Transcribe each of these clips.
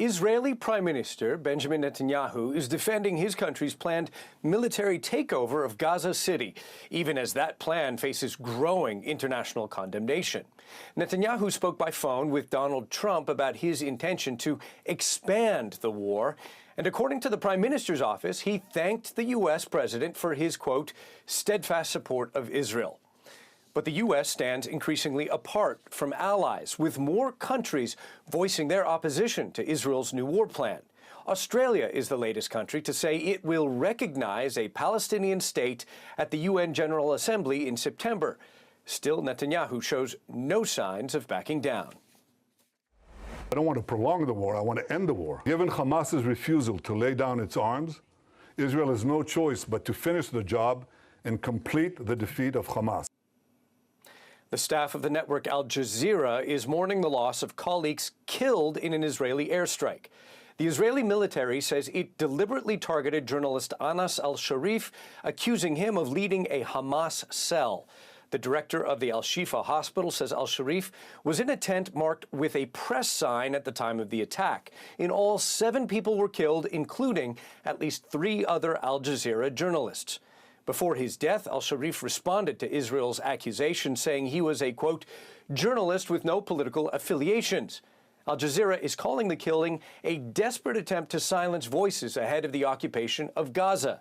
Israeli Prime Minister Benjamin Netanyahu is defending his country's planned military takeover of Gaza City, even as that plan faces growing international condemnation. Netanyahu spoke by phone with Donald Trump about his intention to expand the war. And according to the Prime Minister's office, he thanked the U.S. president for his, quote, steadfast support of Israel. But the U.S. stands increasingly apart from allies, with more countries voicing their opposition to Israel's new war plan. Australia is the latest country to say it will recognize a Palestinian state at the UN General Assembly in September. Still, Netanyahu shows no signs of backing down. I don't want to prolong the war, I want to end the war. Given Hamas's refusal to lay down its arms, Israel has no choice but to finish the job and complete the defeat of Hamas. The staff of the network Al Jazeera is mourning the loss of colleagues killed in an Israeli airstrike. The Israeli military says it deliberately targeted journalist Anas Al-Sharif, accusing him of leading a Hamas cell. The director of the Al-Shifa hospital says Al-Sharif was in a tent marked with a press sign at the time of the attack. In all, 7 people were killed, including at least 3 other Al Jazeera journalists. Before his death, Al-Sharif responded to Israel's accusation, saying he was a, quote, journalist with no political affiliations. Al Jazeera is calling the killing a desperate attempt to silence voices ahead of the occupation of Gaza.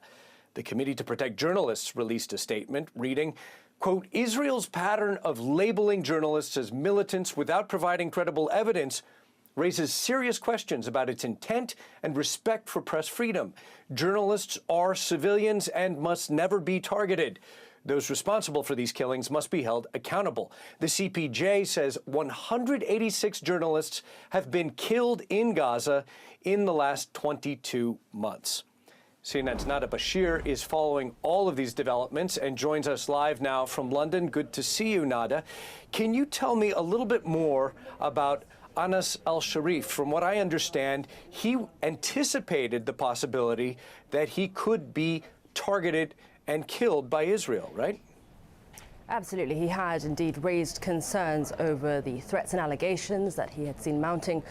The Committee to Protect Journalists released a statement reading, quote, Israel's pattern of labeling journalists as militants without providing credible evidence raises serious questions about its intent and respect for press freedom. Journalists are civilians and must never be targeted. Those responsible for these killings must be held accountable. The CPJ says 186 journalists have been killed in Gaza in the last 22 months. CNN's Nada Bashir is following all of these developments and joins us live now from London. Good to see you, Nada. Can you tell me a little bit more about Anas Al-Sharif? From what I understand, he anticipated the possibility that he could be targeted and killed by Israel, right? Absolutely. He had indeed raised concerns over the threats and allegations that he had seen mounting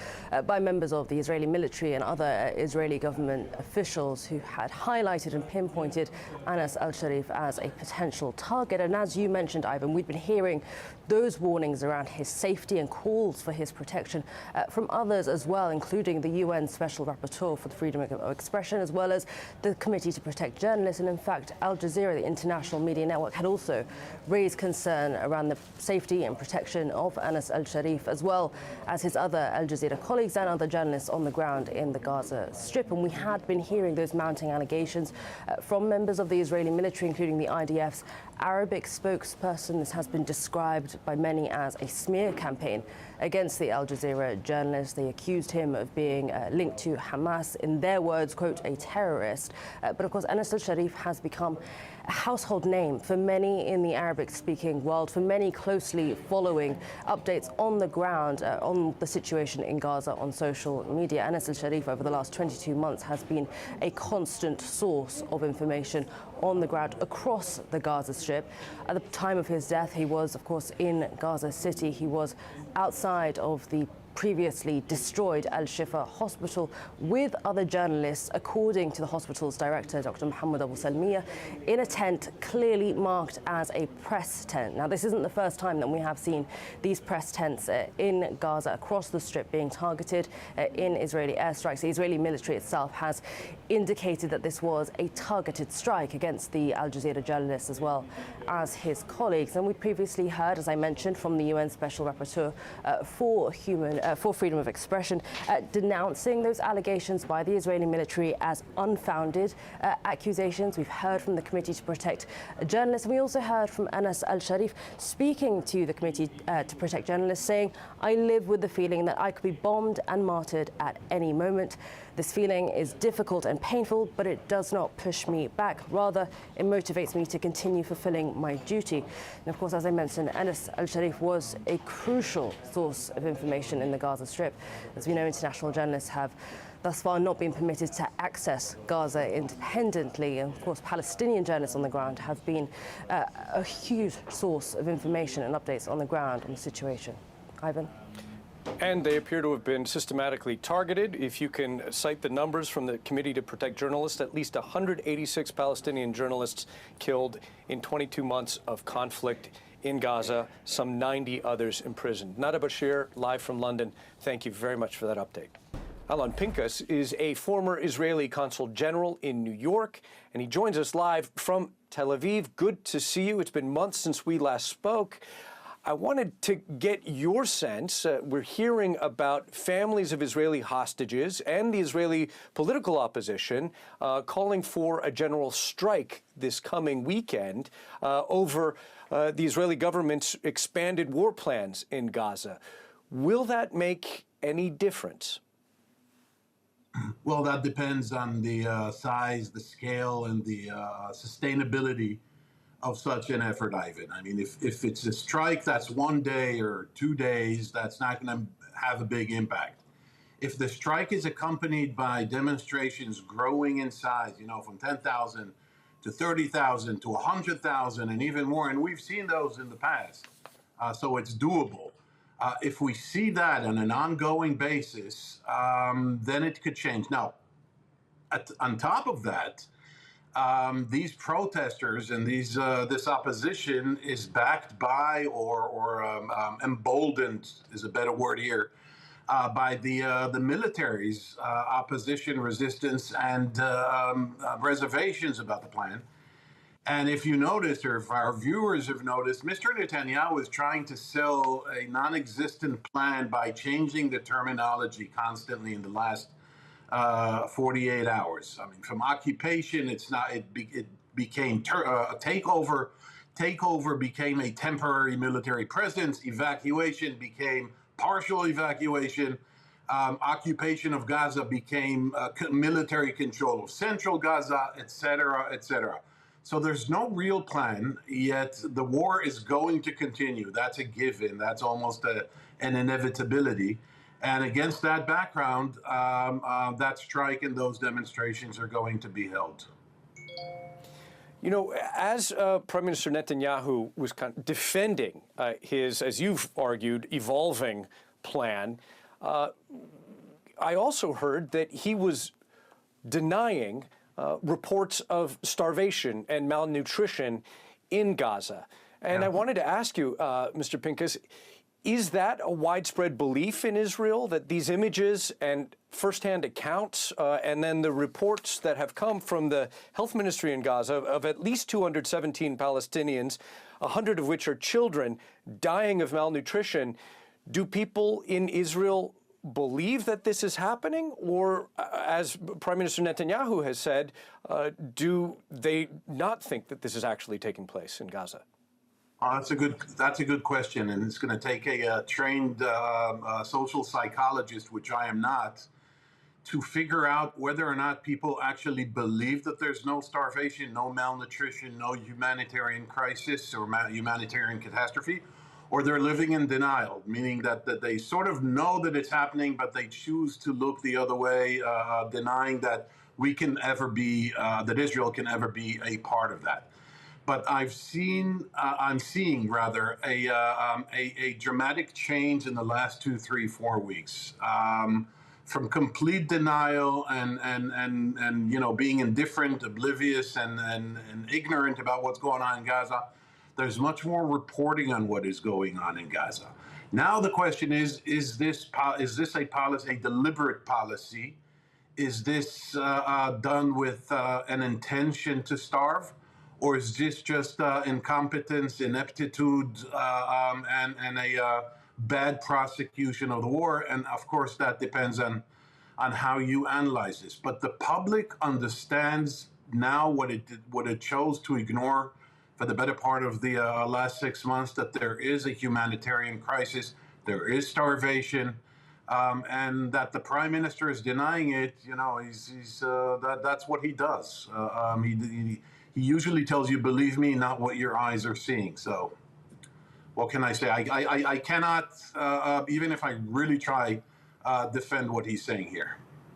by members of the Israeli military and other Israeli government officials who had highlighted and pinpointed Anas Al-Sharif as a potential target. And as you mentioned, Ivan, we've been hearing those warnings around his safety and calls for his protection from others as well, including the UN Special Rapporteur for the Freedom of Expression, as well as the Committee to Protect Journalists. And in fact, Al Jazeera, the international media network, had also raised concern around the safety and protection of Anas Al-Sharif, as well as his other Al Jazeera colleagues and other journalists on the ground in the Gaza Strip. And we had been hearing those mounting allegations from members of the Israeli military, including the IDF's Arabic spokesperson. This has been described by many as a smear campaign against the Al Jazeera journalist. They accused him of being linked to Hamas, in their words, quote, a terrorist. But of course, Anas Al-Sharif has become a household name for many in the Arabic-speaking world, for many closely following updates on the ground on the situation in Gaza on social media. Anas Al-Sharif, over the last 22 months, has been a constant source of information on the ground across the Gaza Strip. At the time of his death, he was, of course, in Gaza City. He was outside of the previously destroyed Al-Shifa hospital with other journalists, according to the hospital's director, Dr. Mohammed Abu Salmiya, in a tent clearly marked as a press tent. Now, this isn't the first time that we have seen these press tents in Gaza across the Strip being targeted in Israeli airstrikes. The Israeli military itself has indicated that this was a targeted strike against the Al Jazeera journalist as well as his colleagues. And we previously heard, as I mentioned, from the UN Special Rapporteur for freedom of expression, denouncing those allegations by the Israeli military as unfounded accusations. We've heard from the Committee to Protect Journalists, and we also heard from Anas Al-Sharif speaking to the Committee to Protect Journalists, saying, I live with the feeling that I could be bombed and martyred at any moment. This feeling is difficult and painful, but it does not push me back. Rather, it motivates me to continue fulfilling my duty. And of course, as I mentioned, Anas Al-Sharif was a crucial source of information in the Gaza Strip. As we know, international journalists have thus far not been permitted to access Gaza independently. And of course, Palestinian journalists on the ground have been a huge source of information and updates on the ground on the situation. Ivan? And they appear to have been systematically targeted. If you can cite the numbers from the Committee to Protect Journalists, at least 186 Palestinian journalists killed in 22 months of conflict in Gaza, some 90 others imprisoned. Nada Bashir, live from London, thank you very much for that update. Alon Pinkas is a former Israeli consul general in New York, and he joins us live from Tel Aviv. Good to see you. It's been months since we last spoke. I wanted to get your sense. We're hearing about families of Israeli hostages and the Israeli political opposition calling for a general strike this coming weekend over the Israeli government's expanded war plans in Gaza. Will that make any difference? Well, that depends on the size, the scale, and the sustainability of such an effort, Ivan. I mean, if it's a strike that's 1 day or 2 days, that's not going to have a big impact. If the strike is accompanied by demonstrations growing in size, you know, from 10,000 to 30,000 to 100,000 and even more, and we've seen those in the past, so it's doable. If we see that on an ongoing basis, then it could change. Now, on top of that, these protesters and this opposition is backed by or emboldened is a better word here by the military's opposition, resistance, and reservations about the plan. And if you noticed, or if our viewers have noticed, Mr. Netanyahu is trying to sell a non-existent plan by changing the terminology constantly in the last 48 hours. I mean, from occupation, it became a takeover. Takeover became a temporary military presence. Evacuation became partial evacuation. Occupation of Gaza became military control of central Gaza, et cetera, et cetera. So there's no real plan, yet the war is going to continue. That's a given. That's almost an inevitability. And against that background, that strike and those demonstrations are going to be held. You know, as Prime Minister Netanyahu was kind of defending his, as you've argued, evolving plan, I also heard that he was denying reports of starvation and malnutrition in Gaza. And I wanted to ask you, Mr. Pinkas, is that a widespread belief in Israel that these images and firsthand accounts and then the reports that have come from the health ministry in Gaza of at least 217 Palestinians, 100 of which are children, dying of malnutrition, do people in Israel believe that this is happening? Or, as Prime Minister Netanyahu has said, do they not think that this is actually taking place in Gaza? That's a good question, and it's going to take a trained social psychologist, which I am not, to figure out whether or not people actually believe that there's no starvation, no malnutrition, no humanitarian crisis or humanitarian catastrophe, or they're living in denial, meaning that they sort of know that it's happening, but they choose to look the other way, denying that that Israel can ever be a part of that. But I'm seeing rather a dramatic change in the last 2, 3, 4 weeks, from complete denial and you know, being indifferent, oblivious, and ignorant about what's going on in Gaza. There's much more reporting on what is going on in Gaza. Now the question is this a policy, a deliberate policy? Is this done with an intention to starve? Or is this just incompetence, ineptitude, and a bad prosecution of the war? And of course, that depends on how you analyze this. But the public understands now what it chose to ignore for the better part of the last 6 months, that there is a humanitarian crisis, there is starvation, and that the prime minister is denying it. You know, that's what he does. He usually tells you, believe me, not what your eyes are seeing. So what can I say? I cannot, even if I really try, defend what he's saying here.